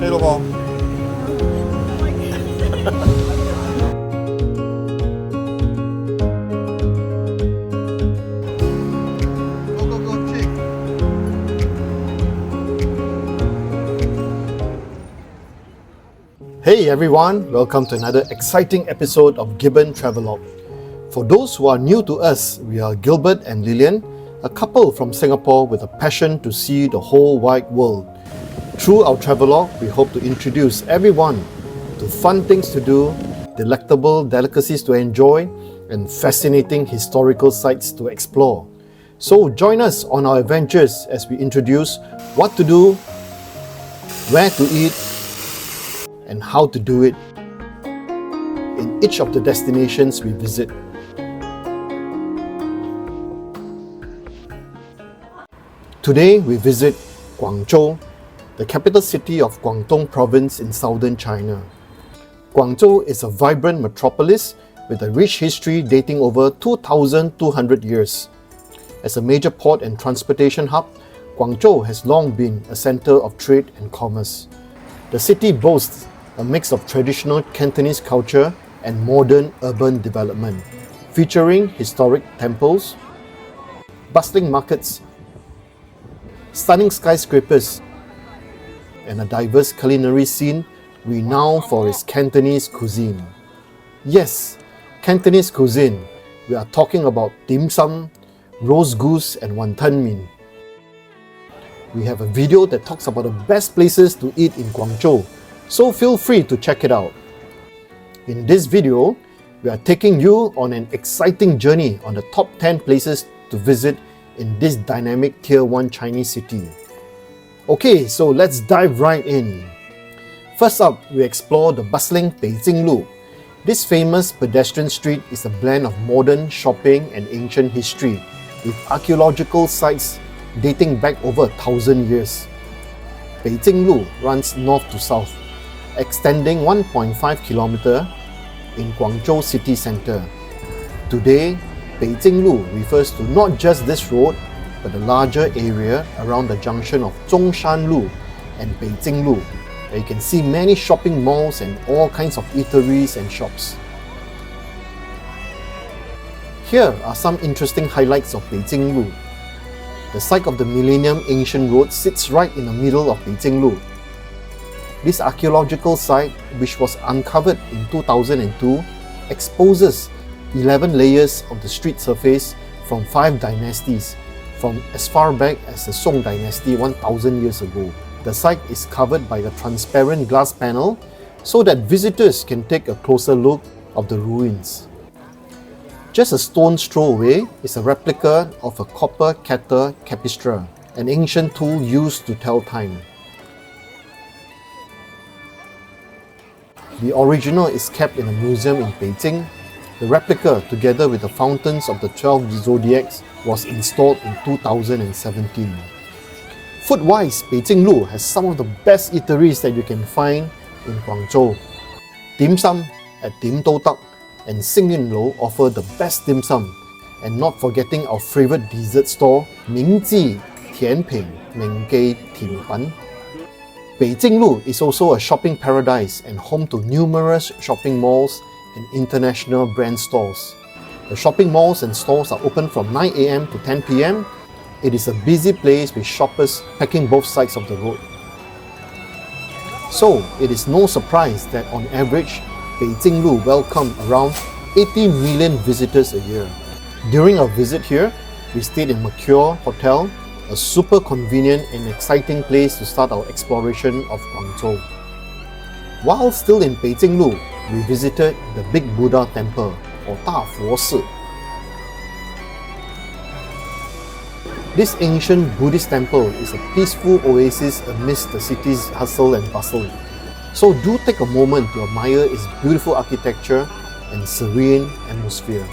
Hey, Lobo. Hey everyone, welcome to another exciting episode of Gibbon Travelogue. For those who are new to us, we are Gilbert and Lillian, a couple from Singapore with a passion to see the whole wide world. Through our travelogue, we hope to introduce everyone to fun things to do, delectable delicacies to enjoy, and fascinating historical sites to explore. So join us on our adventures as we introduce what to do, where to eat, and how to do it in each of the destinations we visit. Today we visit Guangzhou, the capital city of Guangdong province in southern China. Guangzhou is a vibrant metropolis with a rich history dating over 2,200 years. As a major port and transportation hub, Guangzhou has long been a center of trade and commerce. The city boasts a mix of traditional Cantonese culture and modern urban development, featuring historic temples, bustling markets, stunning skyscrapers, and a diverse culinary scene renowned for its Cantonese cuisine. Yes, Cantonese cuisine. We are talking about dim sum, roast goose, and wonton min. We have a video that talks about the best places to eat in Guangzhou, so feel free to check it out. In this video, we are taking you on an exciting journey on the top 10 places to visit in this dynamic Tier 1 Chinese city. Okay, so let's dive right in. First up, we explore the bustling Beijing Road. This famous pedestrian street is a blend of modern shopping and ancient history, with archaeological sites dating back over 1,000 years. Beijing Road runs north to south, extending 1.5 km in Guangzhou city centre. Today, Beijing Road refers to not just this road, but the larger area around the junction of Zhongshan Road and Beijing Road, where you can see many shopping malls and all kinds of eateries and shops. Here are some interesting highlights of Beijing Road. The site of the Millennium Ancient Road sits right in the middle of Beijing Road. This archaeological site, which was uncovered in 2002, exposes 11 layers of the street surface from 5 dynasties, from as far back as the Song dynasty 1,000 years ago. The site is covered by a transparent glass panel so that visitors can take a closer look of the ruins. Just a stone's throw away is a replica of a copper Cater capistra, an ancient tool used to tell time. The original is kept in a museum in Beijing. The replica, together with the fountains of the 12 zodiacs, was installed in 2017. Food-wise, Beijing Road has some of the best eateries that you can find in Guangzhou. Dim sum at Dim Dou Tak and Xingyun Lou offer the best dim sum, and not forgetting our favourite dessert store, Mingji Tianping Menggei Tianpan. Beijing Road is also a shopping paradise and home to numerous shopping malls and international brand stores. The shopping malls and stores are open from 9 AM to 10 PM. It is a busy place with shoppers packing both sides of the road. So, it is no surprise that on average, Beijing Road welcomes around 80 million visitors a year. During our visit here, we stayed in Mercure Hotel, a super convenient and exciting place to start our exploration of Guangzhou. While still in Beijing Road, we visited the Big Buddha Temple, or Dafo Temple. This ancient Buddhist temple is a peaceful oasis amidst the city's hustle and bustle. So do take a moment to admire its beautiful architecture and serene atmosphere.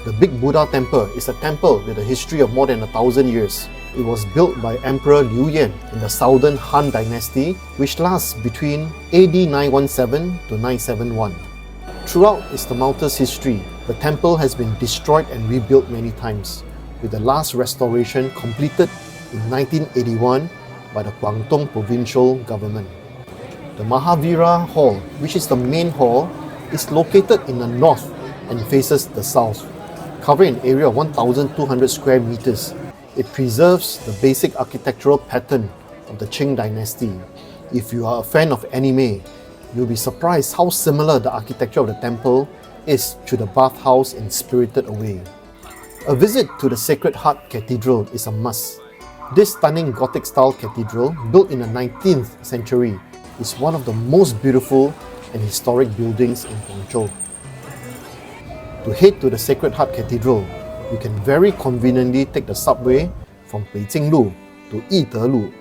The Big Buddha Temple is a temple with a history of more than 1,000 years. It was built by Emperor Liu Yan in the Southern Han Dynasty, which lasts between AD 917 to 971. Throughout its tumultuous history, the temple has been destroyed and rebuilt many times. with the last restoration completed in 1981 by the Guangdong Provincial Government. The Mahavira Hall, which is the main hall, is located in the north and faces the south, covering an area of 1,200 square meters. It preserves the basic architectural pattern of the Qing dynasty. If you are a fan of anime, you'll be surprised how similar the architecture of the temple is to the bathhouse in Spirited Away. A visit to the Sacred Heart Cathedral is a must. This stunning Gothic-style cathedral, built in the 19th century, is one of the most beautiful and historic buildings in Guangzhou. To head to the Sacred Heart Cathedral, you can very conveniently take the subway from Beijing Road to Yide.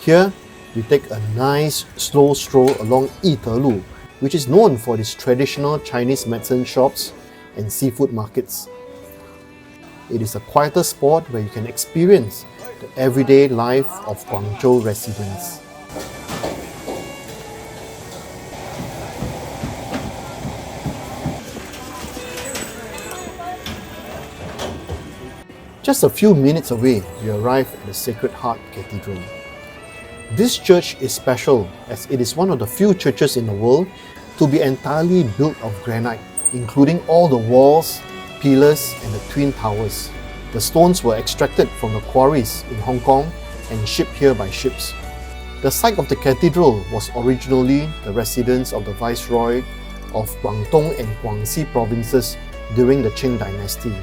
Here, you take a nice slow stroll along Yide, which is known for its traditional Chinese medicine shops and seafood markets. It is a quieter spot where you can experience the everyday life of Guangzhou residents. Just a few minutes away, you arrive at the Sacred Heart Cathedral. This church is special as it is one of the few churches in the world to be entirely built of granite, including all the walls, pillars and the twin towers. The stones were extracted from the quarries in Hong Kong and shipped here by ships. The site of the cathedral was originally the residence of the Viceroy of Guangdong and Guangxi provinces during the Qing dynasty.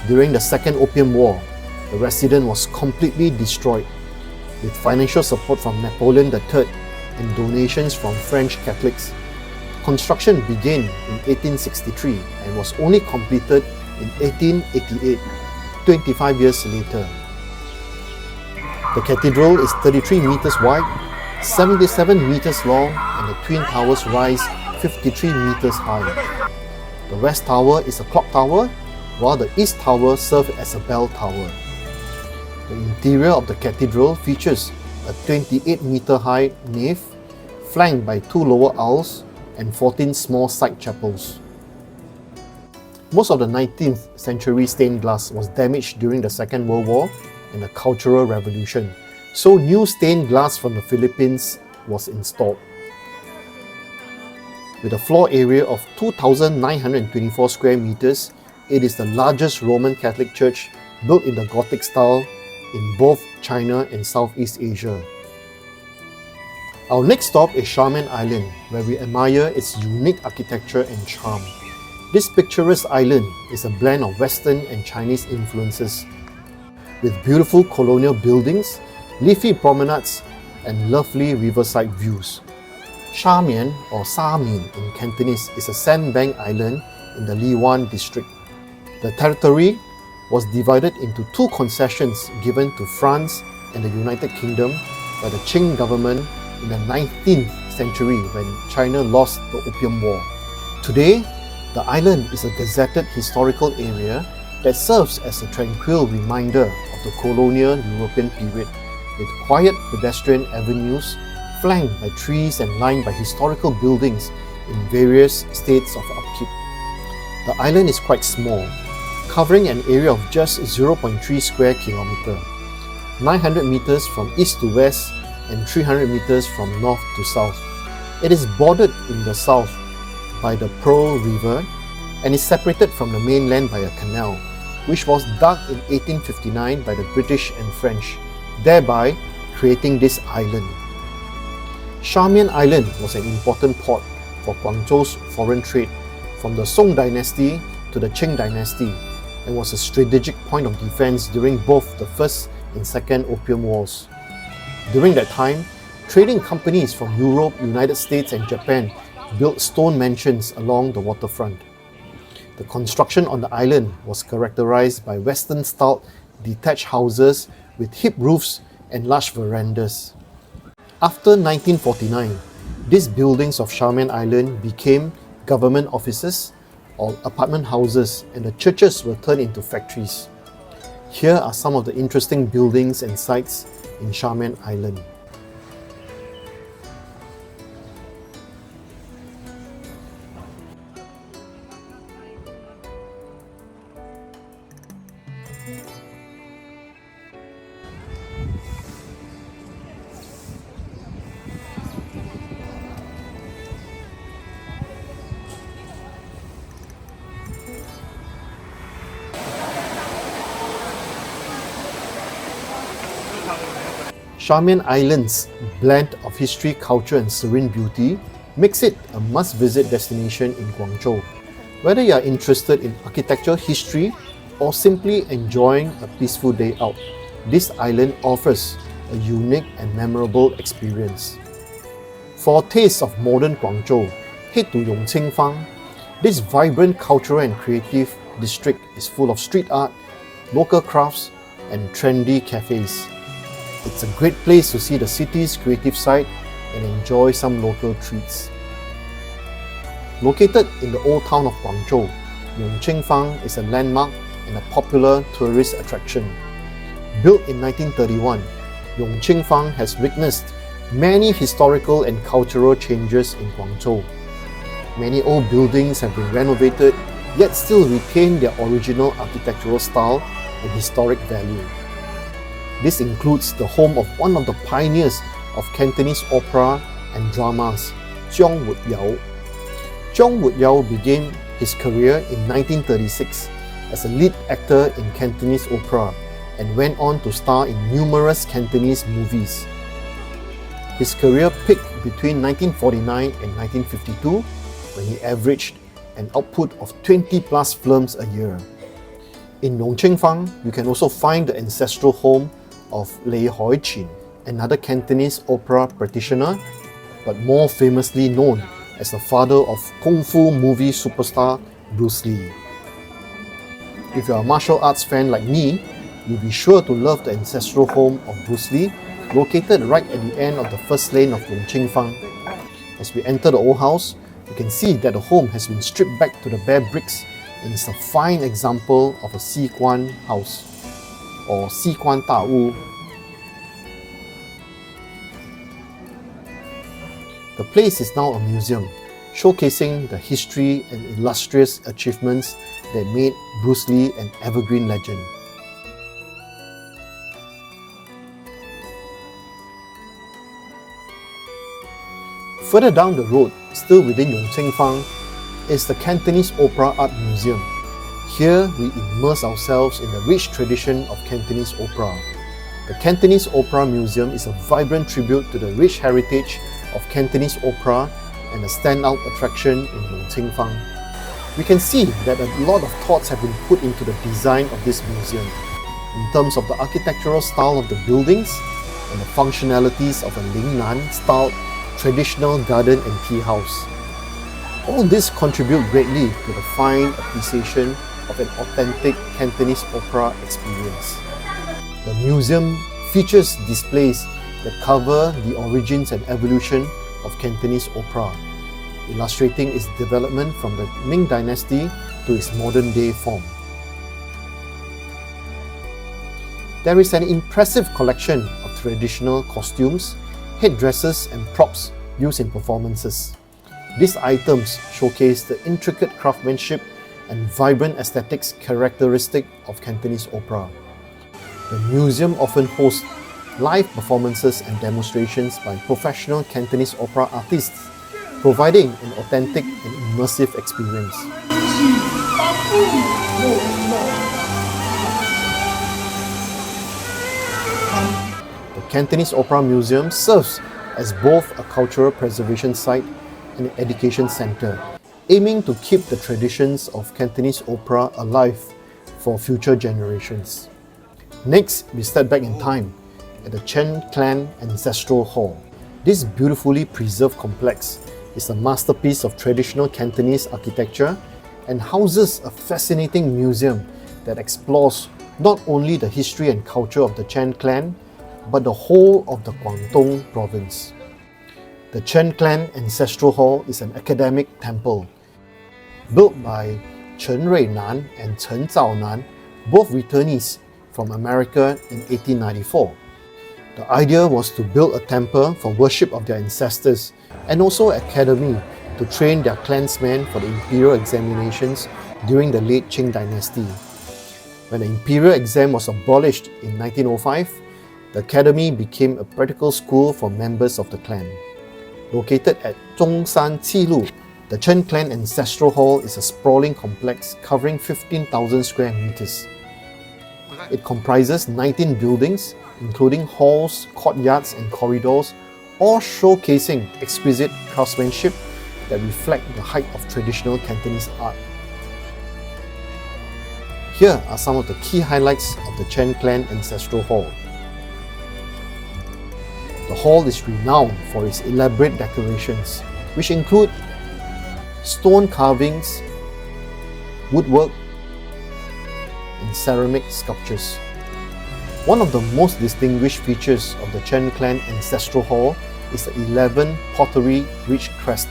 During the Second Opium War, the residence was completely destroyed. With financial support from Napoleon III and donations from French Catholics, construction began in 1863 and was only completed in 1888, 25 years later. The cathedral is 33 meters wide, 77 meters long, and the twin towers rise 53 meters high. The west tower is a clock tower, while the east tower serves as a bell tower. The interior of the cathedral features a 28-meter-high nave, flanked by 2 lower aisles and 14 small side chapels. Most of the 19th century stained glass was damaged during the Second World War and the Cultural Revolution, so new stained glass from the Philippines was installed. With a floor area of 2,924 square meters, it is the largest Roman Catholic church built in the Gothic style in both China and Southeast Asia. Our next stop is Shamian Island, where we admire its unique architecture and charm. This picturesque island is a blend of Western and Chinese influences, with beautiful colonial buildings, leafy promenades, and lovely riverside views. Shamian, or Samin in Cantonese, is a sandbank island in the Liwan district. The territory was divided into 2 concessions given to France and the United Kingdom by the Qing government in the 19th century when China lost the Opium War. Today, the island is a gazetted historical area that serves as a tranquil reminder of the colonial European period, with quiet pedestrian avenues flanked by trees and lined by historical buildings in various states of upkeep. The island is quite small, covering an area of just 0.3 square kilometer, 900 meters from east to west and 300 meters from north to south. It is bordered in the south by the Pearl River and is separated from the mainland by a canal, which was dug in 1859 by the British and French, thereby creating this island. Shamian Island was an important port for Guangzhou's foreign trade from the Song dynasty to the Qing dynasty, and was a strategic point of defense during both the First and Second Opium Wars. During that time, trading companies from Europe, United States and Japan built stone mansions along the waterfront. The construction on the island was characterized by Western-styled detached houses with hip roofs and large verandas. After 1949, these buildings of Shamian Island became government offices or apartment houses, and the churches were turned into factories. Here are some of the interesting buildings and sites in Shamian Island. Shamian Island's blend of history, culture and serene beauty makes it a must-visit destination in Guangzhou. Whether you are interested in architectural history or simply enjoying a peaceful day out, this island offers a unique and memorable experience. For a taste of modern Guangzhou, head to Yong Qing Fang. This vibrant cultural and creative district is full of street art, local crafts, and trendy cafes. It's a great place to see the city's creative side and enjoy some local treats. Located in the old town of Guangzhou, Yong Qing Fang is a landmark and a popular tourist attraction. Built in 1931, Yong Qing Fang has witnessed many historical and cultural changes in Guangzhou. Many old buildings have been renovated, yet still retain their original architectural style and historic value. This includes the home of one of the pioneers of Cantonese opera and dramas, Zhong Wood-yao. Zhong Wood-yao began his career in 1936 as a lead actor in Cantonese opera and went on to star in numerous Cantonese movies. His career peaked between 1949 and 1952 when he averaged an output of 20+ films a year. In Yong Qing Fang, you can also find the ancestral home of Lei Hoi Chin, another Cantonese opera practitioner, but more famously known as the father of Kung Fu movie superstar Bruce Lee. If you're a martial arts fan like me, you'll be sure to love the ancestral home of Bruce Lee, located right at the end of the first lane of Yong Qing Fang. As we enter the old house, you can see that the home has been stripped back to the bare bricks and is a fine example of a Xiguan house or Xiguan Da Wu. The place is now a museum, showcasing the history and illustrious achievements that made Bruce Lee an evergreen legend. Further down the road, still within Yong Qing Fang, is the Cantonese Opera Art Museum. Here, we immerse ourselves in the rich tradition of Cantonese opera. The Cantonese Opera Museum is a vibrant tribute to the rich heritage of Cantonese opera and a standout attraction in Yong Qing Fang. We can see that a lot of thoughts have been put into the design of this museum, in terms of the architectural style of the buildings and the functionalities of a Lingnan-styled traditional garden and tea house. All this contribute greatly to the fine appreciation of an authentic Cantonese opera experience. The museum features displays that cover the origins and evolution of Cantonese opera, illustrating its development from the Ming Dynasty to its modern-day form. There is an impressive collection of traditional costumes, headdresses and props used in performances. These items showcase the intricate craftsmanship and vibrant aesthetics characteristic of Cantonese opera. The museum often hosts live performances and demonstrations by professional Cantonese opera artists, providing an authentic and immersive experience. The Cantonese Opera Museum serves as both a cultural preservation site and an education center, aiming to keep the traditions of Cantonese opera alive for future generations. Next, we step back in time at the Chen Clan Ancestral Hall. This beautifully preserved complex is a masterpiece of traditional Cantonese architecture and houses a fascinating museum that explores not only the history and culture of the Chen clan, but the whole of the Guangdong province. The Chen Clan Ancestral Hall is an academic temple built by Chen Ruinan and Chen Zaonan, both returnees from America in 1894. The idea was to build a temple for worship of their ancestors and also an academy to train their clansmen for the imperial examinations during the late Qing dynasty. When the imperial exam was abolished in 1905, the academy became a practical school for members of the clan. Located at Zhongshan Qilu, the Chen Clan Ancestral Hall is a sprawling complex covering 15,000 square meters. It comprises 19 buildings, including halls, courtyards, and corridors, all showcasing exquisite craftsmanship that reflect the height of traditional Cantonese art. Here are some of the key highlights of the Chen Clan Ancestral Hall. The hall is renowned for its elaborate decorations, which include stone carvings, woodwork, and ceramic sculptures. One of the most distinguished features of the Chen Clan Ancestral Hall is the 11 pottery ridge crest,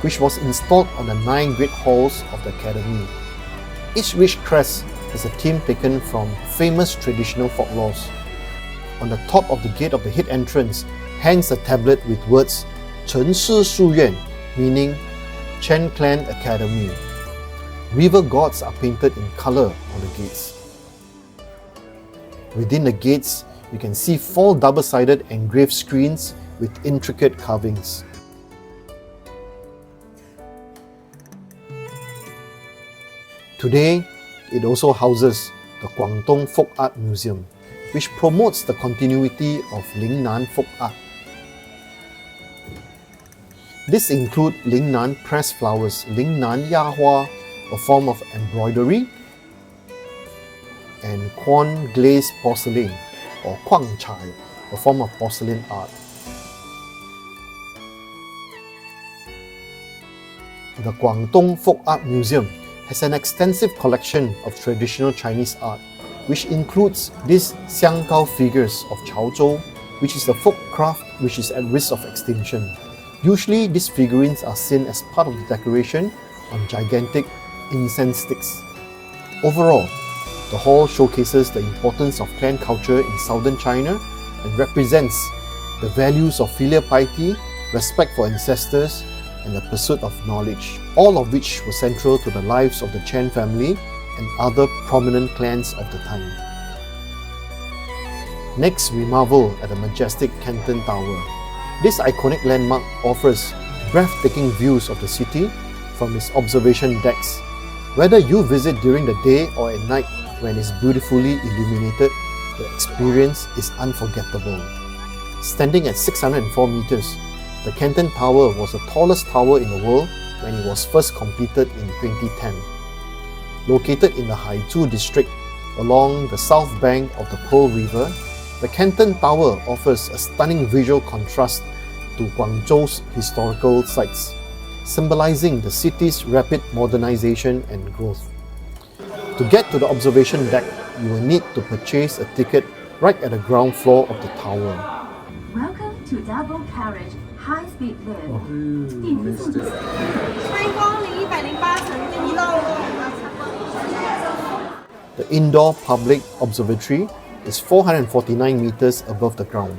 which was installed on the 9 great halls of the Academy. Each ridge crest is a theme taken from famous traditional folklores. On the top of the gate of the head entrance hangs a tablet with words Chen Si Shu Yuan, meaning Chen Clan Academy. River gods are painted in colour on the gates. Within the gates, you can see 4 double-sided engraved screens with intricate carvings. Today, it also houses the Guangdong Folk Art Museum, which promotes the continuity of Lingnan folk art. This includes Lingnan pressed flowers, Lingnan Yahua, a form of embroidery, and Quan glazed porcelain, or Quang Chai, a form of porcelain art. The Guangdong Folk Art Museum has an extensive collection of traditional Chinese art, which includes these Xianggao figures of Chaozhou, which is a folk craft which is at risk of extinction. Usually, these figurines are seen as part of the decoration on gigantic incense sticks. Overall, the hall showcases the importance of clan culture in southern China and represents the values of filial piety, respect for ancestors, and the pursuit of knowledge, all of which were central to the lives of the Chen family and other prominent clans of the time. Next, we marvel at the majestic Canton Tower. This iconic landmark offers breathtaking views of the city from its observation decks. Whether you visit during the day or at night when it's beautifully illuminated, the experience is unforgettable. Standing at 604 meters, the Canton Tower was the tallest tower in the world when it was first completed in 2010. Located in the Haizhu district along the south bank of the Pearl River, the Canton Tower offers a stunning visual contrast to Guangzhou's historical sites, symbolizing the city's rapid modernization and growth. To get to the observation deck, you will need to purchase a ticket right at the ground floor of the tower. Welcome to Double Carriage High-Speed Lift. 3光里108层第1楼。 The indoor public observatory is 449 meters above the ground.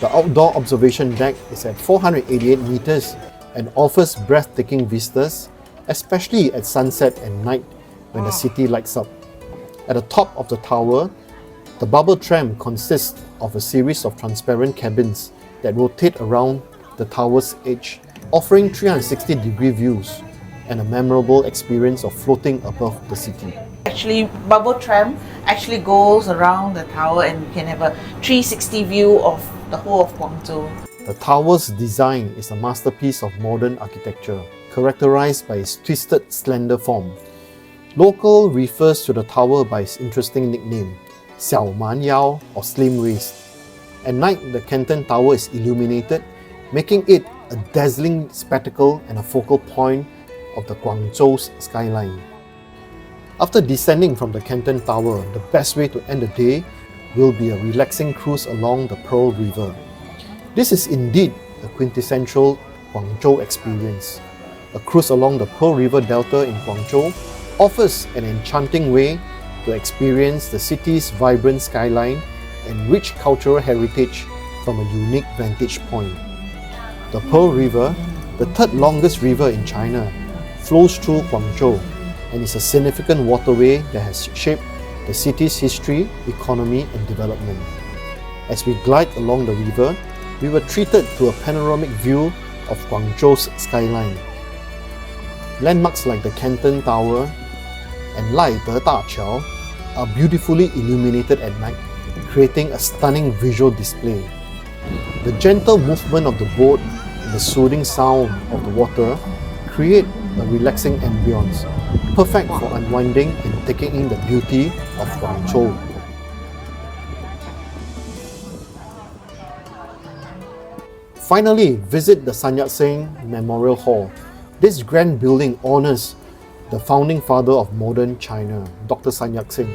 The outdoor observation deck is at 488 meters and offers breathtaking vistas, especially at sunset and night when the city lights up. At the top of the tower, the bubble tram consists of a series of transparent cabins that rotate around the tower's edge, offering 360-degree views and a memorable experience of floating above the city. Actually, bubble tram actually goes around the tower and you can have a 360 view of the whole of Guangzhou. The tower's design is a masterpiece of modern architecture, characterized by its twisted, slender form. Local refers to the tower by its interesting nickname, Xiao Man Yao, or slim waist. At night, the Canton Tower is illuminated, making it a dazzling spectacle and a focal point of the Guangzhou's skyline. After descending from the Canton Tower, the best way to end the day will be a relaxing cruise along the Pearl River. This is indeed a quintessential Guangzhou experience. A cruise along the Pearl River Delta in Guangzhou offers an enchanting way to experience the city's vibrant skyline and rich cultural heritage from a unique vantage point. The Pearl River, the third longest river in China, flows through Guangzhou and is a significant waterway that has shaped the city's history, economy, and development. As we glide along the river, we were treated to a panoramic view of Guangzhou's skyline. Landmarks like the Canton Tower and Lai De Daqiao are beautifully illuminated at night, creating a stunning visual display. The gentle movement of the boat and the soothing sound of the water create a relaxing ambience, perfect for unwinding and taking in the beauty of Guangzhou. Finally, visit the Yat-sen Memorial Hall. This grand building honors the founding father of modern China, Dr. Sun Yat-sen.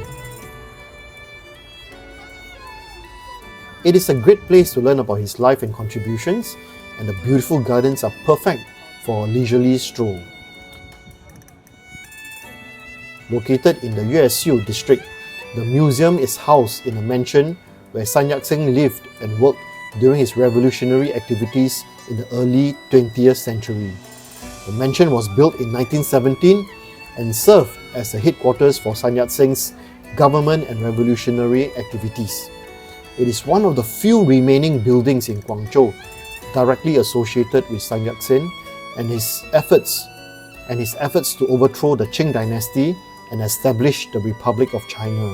It is a great place to learn about his life and contributions, and the beautiful gardens are perfect for a leisurely stroll. Located in the USU district, the museum is housed in a mansion where Sun Yat-sen lived and worked during his revolutionary activities in the early 20th century. The mansion was built in 1917 and served as the headquarters for Sun Yat-sen's government and revolutionary activities. It is one of the few remaining buildings in Guangzhou directly associated with Sun Yat-sen and his efforts to overthrow the Qing dynasty and establish the Republic of China.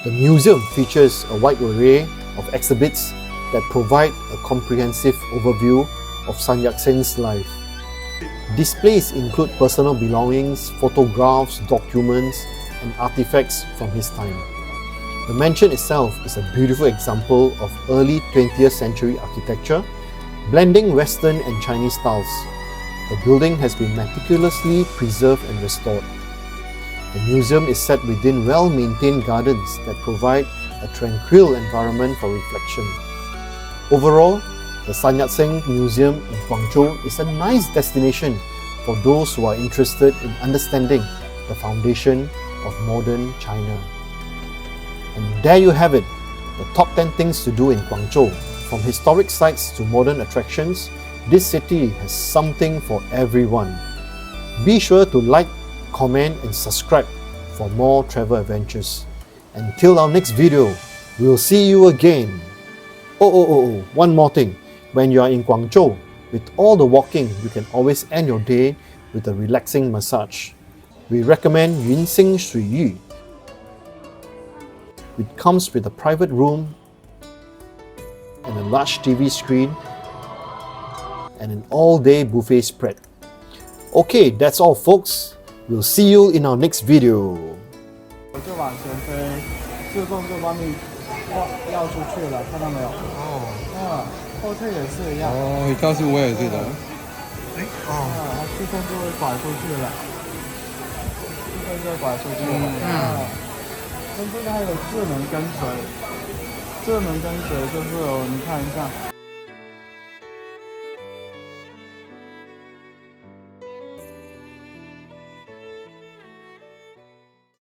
The museum features a wide array of exhibits that provide a comprehensive overview of Sun Yat-sen's life. Displays include personal belongings, photographs, documents, and artifacts from his time. The mansion itself is a beautiful example of early 20th century architecture, blending Western and Chinese styles. The building has been meticulously preserved and restored. The museum is set within well-maintained gardens that provide a tranquil environment for reflection. Overall, the Sun Yat-sen Museum in Guangzhou is a nice destination for those who are interested in understanding the foundation of modern China. And there you have it, the top 10 things to do in Guangzhou. From historic sites to modern attractions, this city has something for everyone. Be sure to like, comment and subscribe for more travel adventures. Until our next video, we'll see you again. One more thing. When you are in Guangzhou, with all the walking, you can always end your day with a relaxing massage. We recommend Yunsing Shui Yu, which comes with a private room and a large TV screen and an all-day buffet spread. Okay, that's all folks. We'll see you in our next video. 我就往前飞，自动就帮你绕出去了，看到没有？哦，后退也是一样。哦，当时我也是的。它自动就会拐出去了，自动就拐出去了。跟这个还有智能跟随，智能跟随就是有，你看一下。